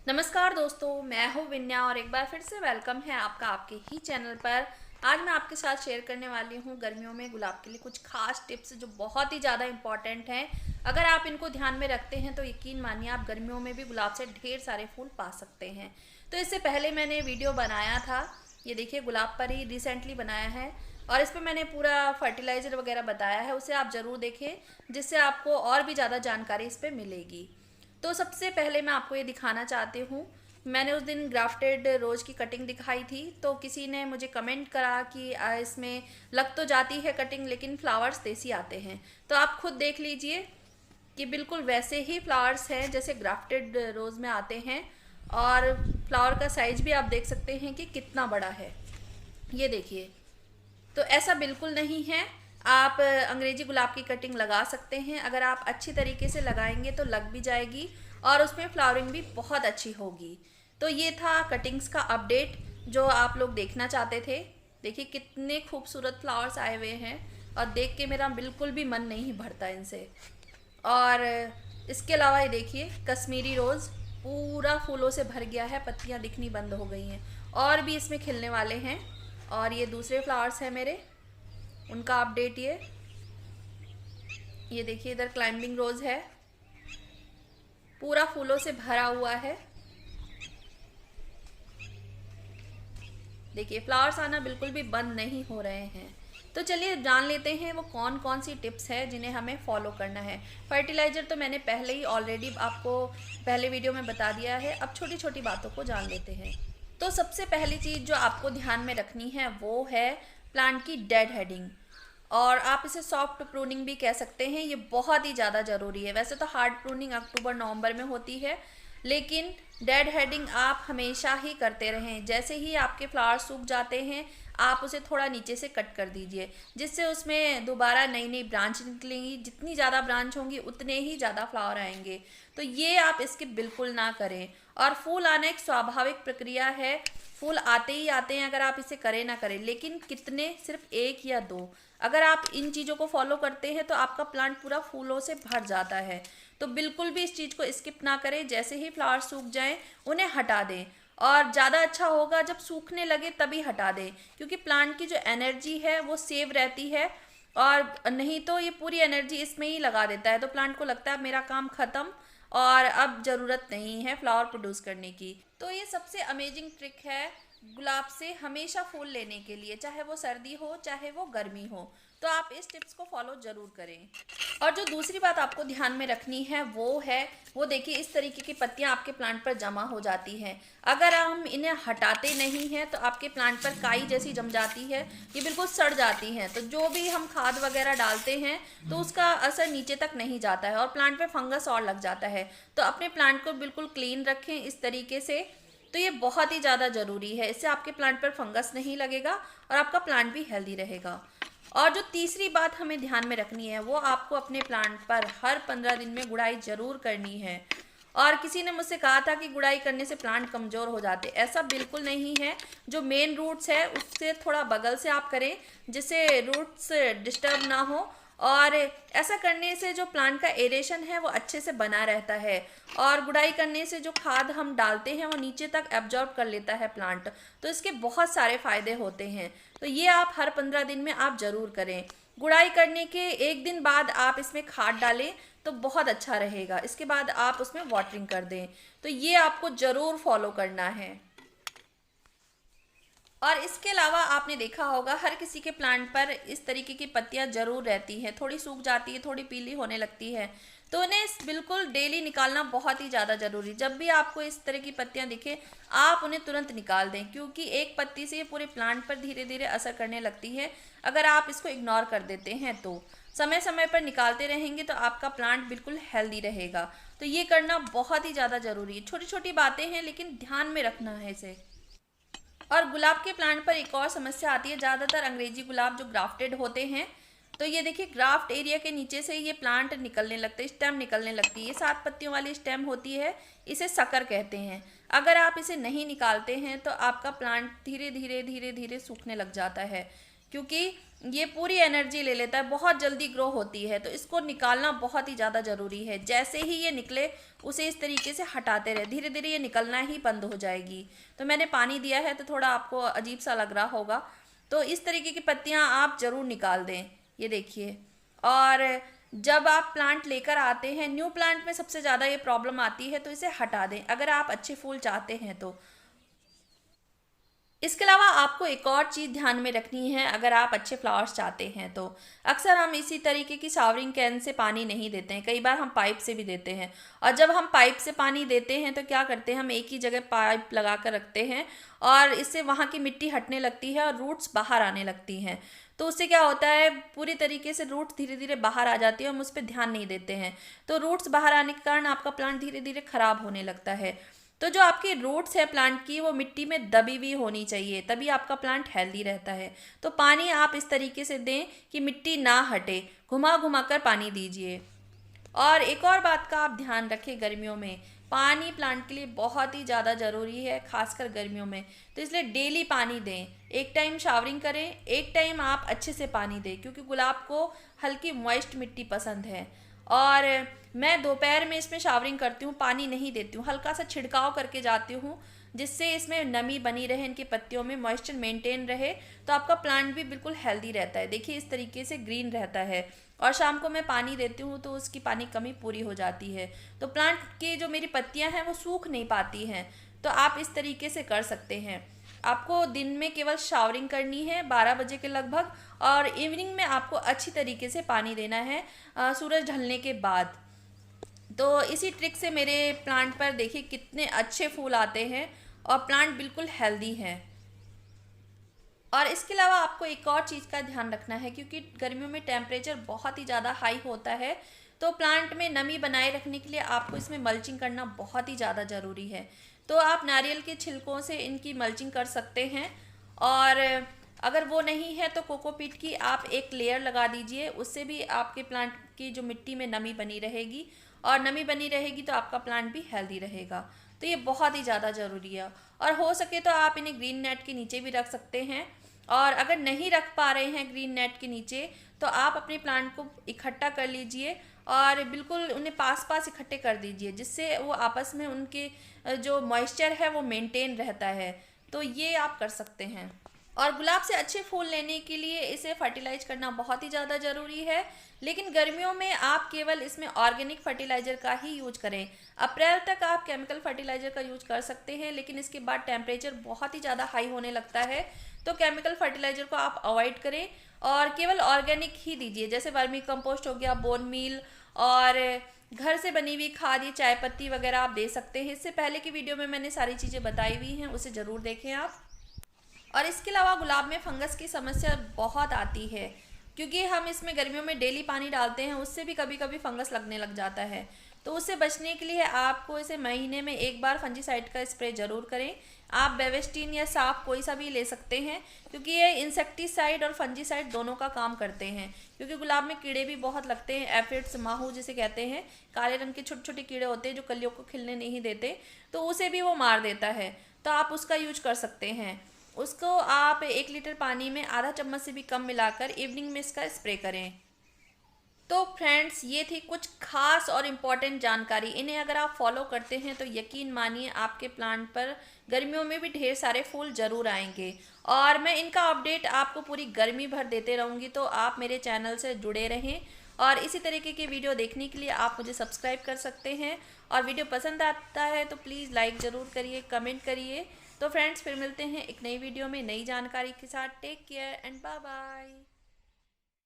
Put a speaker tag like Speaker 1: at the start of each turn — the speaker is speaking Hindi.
Speaker 1: नमस्कार दोस्तों, मैं हूँ विन्या और एक बार फिर से वेलकम है आपका आपके ही चैनल पर। आज मैं आपके साथ शेयर करने वाली हूँ गर्मियों में गुलाब के लिए कुछ खास टिप्स जो बहुत ही ज़्यादा इम्पॉर्टेंट हैं। अगर आप इनको ध्यान में रखते हैं तो यकीन मानिए आप गर्मियों में भी गुलाब से ढेर सारे फूल पा सकते हैं। तो इससे पहले मैंने वीडियो बनाया था, ये देखिए गुलाब पर ही रिसेंटली बनाया है और इस पर मैंने पूरा फर्टिलाइज़र वगैरह बताया है, उसे आप ज़रूर देखें जिससे आपको और भी ज़्यादा जानकारी इस पर मिलेगी। तो सबसे पहले मैं आपको ये दिखाना चाहती हूँ, मैंने उस दिन ग्राफ्टेड रोज़ की कटिंग दिखाई थी तो किसी ने मुझे कमेंट करा कि इसमें लग तो जाती है कटिंग लेकिन फ्लावर्स देसी आते हैं। तो आप खुद देख लीजिए कि बिल्कुल वैसे ही फ्लावर्स हैं जैसे ग्राफ्टेड रोज़ में आते हैं और फ्लावर का साइज भी आप देख सकते हैं कि कितना बड़ा है, ये देखिए। तो ऐसा बिल्कुल नहीं है, आप अंग्रेजी गुलाब की कटिंग लगा सकते हैं। अगर आप अच्छी तरीके से लगाएंगे तो लग भी जाएगी और उसमें फ्लावरिंग भी बहुत अच्छी होगी। तो ये था कटिंग्स का अपडेट जो आप लोग देखना चाहते थे। देखिए कितने खूबसूरत फ्लावर्स आए हुए हैं और देख के मेरा बिल्कुल भी मन नहीं भरता इनसे। और इसके अलावा ये देखिए कश्मीरी रोज़ पूरा फूलों से भर गया है, पत्तियां दिखनी बंद हो गई हैं और भी इसमें खिलने वाले हैं। और ये दूसरे फ्लावर्स हैं मेरे, उनका अपडेट ये देखिए इधर क्लाइंबिंग रोज़ है, पूरा फूलों से भरा हुआ है। देखिए फ्लावर्स आना बिल्कुल भी बंद नहीं हो रहे हैं। तो चलिए जान लेते हैं वो कौन कौन सी टिप्स है जिन्हें हमें फॉलो करना है। फर्टिलाइज़र तो मैंने पहले ही ऑलरेडी आपको पहले वीडियो में बता दिया है, अब छोटी छोटी बातों को जान लेते हैं। तो सबसे पहली चीज़ जो आपको ध्यान में रखनी है वो है प्लांट की डेड हेडिंग, और आप इसे सॉफ्ट प्रूनिंग भी कह सकते हैं। ये बहुत ही ज़्यादा ज़रूरी है। वैसे तो हार्ड प्रूनिंग अक्टूबर नवंबर में होती है, लेकिन डेड हेडिंग आप हमेशा ही करते रहें। जैसे ही आपके फ्लावर सूख जाते हैं आप उसे थोड़ा नीचे से कट कर दीजिए, जिससे उसमें दोबारा नई नई ब्रांच निकलेंगी। जितनी ज़्यादा ब्रांच होंगी उतने ही ज़्यादा फ्लावर आएंगे। तो ये आप इसकी बिल्कुल ना करें। और फूल आना एक स्वाभाविक प्रक्रिया है, फूल आते ही आते हैं अगर आप इसे करें ना करें, लेकिन कितने, सिर्फ एक या दो। अगर आप इन चीज़ों को फॉलो करते हैं तो आपका प्लांट पूरा फूलों से भर जाता है। तो बिल्कुल भी इस चीज़ को स्किप ना करें। जैसे ही फ्लावर सूख जाएं उन्हें हटा दें, और ज़्यादा अच्छा होगा जब सूखने लगे तभी हटा दें, क्योंकि प्लांट की जो एनर्जी है वो सेव रहती है। और नहीं तो ये पूरी एनर्जी इसमें ही लगा देता है, तो प्लांट को लगता है मेरा काम ख़त्म और अब ज़रूरत नहीं है फ्लावर प्रोड्यूस करने की। तो ये सबसे अमेजिंग ट्रिक है गुलाब से हमेशा फूल लेने के लिए, चाहे वो सर्दी हो चाहे वो गर्मी हो। तो आप इस टिप्स को फॉलो ज़रूर करें। और जो दूसरी बात आपको ध्यान में रखनी है वो है, वो देखिए इस तरीके की पत्तियां आपके प्लांट पर जमा हो जाती हैं। अगर हम इन्हें हटाते नहीं हैं तो आपके प्लांट पर काई जैसी जम जाती है, ये बिल्कुल सड़ जाती हैं। तो जो भी हम खाद वगैरह डालते हैं तो उसका असर नीचे तक नहीं जाता है और प्लांट पे फंगस और लग जाता है। तो अपने प्लांट को बिल्कुल क्लीन रखें इस तरीके से। तो ये बहुत ही ज़्यादा ज़रूरी है, इससे आपके प्लांट पर फंगस नहीं लगेगा और आपका प्लांट भी हेल्दी रहेगा। और जो तीसरी बात हमें ध्यान में रखनी है वो आपको अपने प्लांट पर हर 15 दिन में गुड़ाई जरूर करनी है। और किसी ने मुझसे कहा था कि गुड़ाई करने से प्लांट कमज़ोर हो जाते, ऐसा बिल्कुल नहीं है। जो मेन रूट्स है उससे थोड़ा बगल से आप करें जिससे रूट्स डिस्टर्ब ना हो, और ऐसा करने से जो प्लांट का एरेशन है वो अच्छे से बना रहता है। और गुड़ाई करने से जो खाद हम डालते हैं वो नीचे तक एब्जॉर्ब कर लेता है प्लांट। तो इसके बहुत सारे फायदे होते हैं। तो ये आप हर 15 दिन में आप ज़रूर करें। गुड़ाई करने के एक दिन बाद आप इसमें खाद डालें तो बहुत अच्छा रहेगा। इसके बाद आप उसमें वाटरिंग कर दें। तो ये आपको ज़रूर फॉलो करना है। और इसके अलावा आपने देखा होगा हर किसी के प्लांट पर इस तरीके की पत्तियां जरूर रहती हैं, थोड़ी सूख जाती है, थोड़ी पीली होने लगती है। तो उन्हें बिल्कुल डेली निकालना बहुत ही ज़्यादा ज़रूरी। जब भी आपको इस तरह की पत्तियां दिखे आप उन्हें तुरंत निकाल दें, क्योंकि एक पत्ती से ये पूरे प्लांट पर धीरे धीरे असर करने लगती है। अगर आप इसको इग्नोर कर देते हैं तो समय समय पर निकालते रहेंगे तो आपका प्लांट बिल्कुल हेल्दी रहेगा। तो ये करना बहुत ही ज़्यादा ज़रूरी है। छोटी छोटी बातें हैं लेकिन ध्यान में रखना है इसे। और गुलाब के प्लांट पर एक और समस्या आती है, ज़्यादातर अंग्रेजी गुलाब जो ग्राफ्टेड होते हैं, तो ये देखिए ग्राफ्ट एरिया के नीचे से ये प्लांट निकलने लगते हैं, स्टेम निकलने लगती है। ये 7 पत्तियों वाली स्टेम होती है, इसे सकर कहते हैं। अगर आप इसे नहीं निकालते हैं तो आपका प्लांट धीरे धीरे धीरे धीरे सूखने लग जाता है, क्योंकि ये पूरी एनर्जी ले लेता है, बहुत जल्दी ग्रो होती है। तो इसको निकालना बहुत ही ज़्यादा ज़रूरी है। जैसे ही ये निकले उसे इस तरीके से हटाते रहे, धीरे धीरे ये निकलना ही बंद हो जाएगी। तो मैंने पानी दिया है तो थोड़ा आपको अजीब सा लग रहा होगा। तो इस तरीके की पत्तियाँ आप ज़रूर निकाल दें, ये देखिए। और जब आप प्लांट लेकर आते हैं, न्यू प्लांट में सबसे ज़्यादा ये प्रॉब्लम आती है, तो इसे हटा दें अगर आप अच्छे फूल चाहते हैं तो। इसके अलावा आपको एक और चीज़ ध्यान में रखनी है अगर आप अच्छे फ्लावर्स चाहते हैं तो। अक्सर हम इसी तरीके की शावरिंग कैन से पानी नहीं देते हैं, कई बार हम पाइप से भी देते हैं। और जब हम पाइप से पानी देते हैं तो क्या करते हैं, हम एक ही जगह पाइप लगा कर रखते हैं और इससे वहाँ की मिट्टी हटने लगती है और रूट्स बाहर आने लगती हैं। तो उससे क्या होता है, पूरी तरीके से रूट्स धीरे धीरे बाहर आ जाती है, हम उस पर ध्यान नहीं देते हैं। तो रूट्स बाहर आने के कारण आपका प्लांट धीरे धीरे खराब होने लगता है। तो जो आपकी रूट्स है प्लांट की, वो मिट्टी में दबी हुई होनी चाहिए, तभी आपका प्लांट हेल्दी रहता है। तो पानी आप इस तरीके से दें कि मिट्टी ना हटे, घुमा घुमा कर पानी दीजिए। और एक और बात का आप ध्यान रखें, गर्मियों में पानी प्लांट के लिए बहुत ही ज़्यादा ज़रूरी है, खासकर गर्मियों में। तो इसलिए डेली पानी दें, एक टाइम शावरिंग करें, एक टाइम आप अच्छे से पानी दें, क्योंकि गुलाब को हल्की मॉइस्ट मिट्टी पसंद है। और मैं दोपहर में इसमें शावरिंग करती हूँ, पानी नहीं देती हूँ, हल्का सा छिड़काव करके जाती हूँ, जिससे इसमें नमी बनी रहे, इनकी पत्तियों में मॉइस्चर मेंटेन रहे। तो आपका प्लांट भी बिल्कुल हेल्दी रहता है। देखिए इस तरीके से ग्रीन रहता है। और शाम को मैं पानी देती हूँ तो उसकी पानी कमी पूरी हो जाती है। तो प्लांट की जो मेरी पत्तियाँ हैं वो सूख नहीं पाती हैं। तो आप इस तरीके से कर सकते हैं। आपको दिन में केवल शावरिंग करनी है 12 बजे के लगभग, और इवनिंग में आपको अच्छी तरीके से पानी देना है सूरज ढलने के बाद। तो इसी ट्रिक से मेरे प्लांट पर देखिए कितने अच्छे फूल आते हैं और प्लांट बिल्कुल हेल्दी है। और इसके अलावा आपको एक और चीज़ का ध्यान रखना है, क्योंकि गर्मियों में टेम्परेचर बहुत ही ज़्यादा हाई होता है। तो प्लांट में नमी बनाए रखने के लिए आपको इसमें मल्चिंग करना बहुत ही ज़्यादा ज़रूरी है। तो आप नारियल के छिलकों से इनकी मल्चिंग कर सकते हैं, और अगर वो नहीं है तो कोकोपीट की आप एक लेयर लगा दीजिए, उससे भी आपके प्लांट की जो मिट्टी में नमी बनी रहेगी, और नमी बनी रहेगी तो आपका प्लांट भी हेल्दी रहेगा। तो ये बहुत ही ज़्यादा ज़रूरी है। और हो सके तो आप इन्हें ग्रीन नेट के नीचे भी रख सकते हैं, और अगर नहीं रख पा रहे हैं ग्रीन नेट के नीचे तो आप अपने प्लांट को इकट्ठा कर लीजिए और बिल्कुल उन्हें पास पास इकट्ठे कर दीजिए, जिससे वो आपस में उनके जो मॉइस्चर है वो मेंटेन रहता है। तो ये आप कर सकते हैं। और गुलाब से अच्छे फूल लेने के लिए इसे फर्टिलाइज करना बहुत ही ज़्यादा ज़रूरी है, लेकिन गर्मियों में आप केवल इसमें ऑर्गेनिक फर्टिलाइज़र का ही यूज करें। अप्रैल तक आप केमिकल फर्टिलाइज़र का यूज कर सकते हैं, लेकिन इसके बाद टेम्परेचर बहुत ही ज़्यादा हाई होने लगता है, तो केमिकल फर्टिलाइज़र को आप अवॉइड करें और केवल ऑर्गेनिक ही दीजिए। जैसे वर्मी कंपोस्ट हो गया, बोन मील, और घर से बनी हुई खाद, ये चाय पत्ती वगैरह आप दे सकते हैं। इससे पहले की वीडियो में मैंने सारी चीज़ें बताई हुई हैं, उसे ज़रूर देखें आप। और इसके अलावा गुलाब में फंगस की समस्या बहुत आती है, क्योंकि हम इसमें गर्मियों में डेली पानी डालते हैं, उससे भी कभी कभी फंगस लगने लग जाता है। तो उससे बचने के लिए आपको इसे महीने में एक बार फंजीसाइड का स्प्रे ज़रूर करें। आप बेवेस्टीन या साफ कोई सा भी ले सकते हैं, क्योंकि ये इंसेक्टिसाइड और फंजीसाइड दोनों का काम करते हैं। क्योंकि गुलाब में कीड़े भी बहुत लगते हैं, एफिड्स, माहू जिसे कहते हैं, काले रंग के छोटे छोटे कीड़े होते हैं जो कलियों को खिलने नहीं देते, तो उसे भी वो मार देता है। तो आप उसका यूज कर सकते हैं। उसको आप 1 लीटर पानी में आधा चम्मच से भी कम मिलाकर इवनिंग में इसका स्प्रे करें। तो फ्रेंड्स, ये थी कुछ खास और इम्पॉर्टेंट जानकारी। इन्हें अगर आप फॉलो करते हैं तो यकीन मानिए आपके प्लांट पर गर्मियों में भी ढेर सारे फूल ज़रूर आएंगे। और मैं इनका अपडेट आपको पूरी गर्मी भर देते रहूँगी, तो आप मेरे चैनल से जुड़े रहें। और इसी तरीके की वीडियो देखने के लिए आप मुझे सब्सक्राइब कर सकते हैं। और वीडियो पसंद आता है तो प्लीज़ लाइक ज़रूर करिए, कमेंट करिए। तो फ्रेंड्स, फिर मिलते हैं एक नई वीडियो में नई जानकारी के साथ। Take care and bye bye.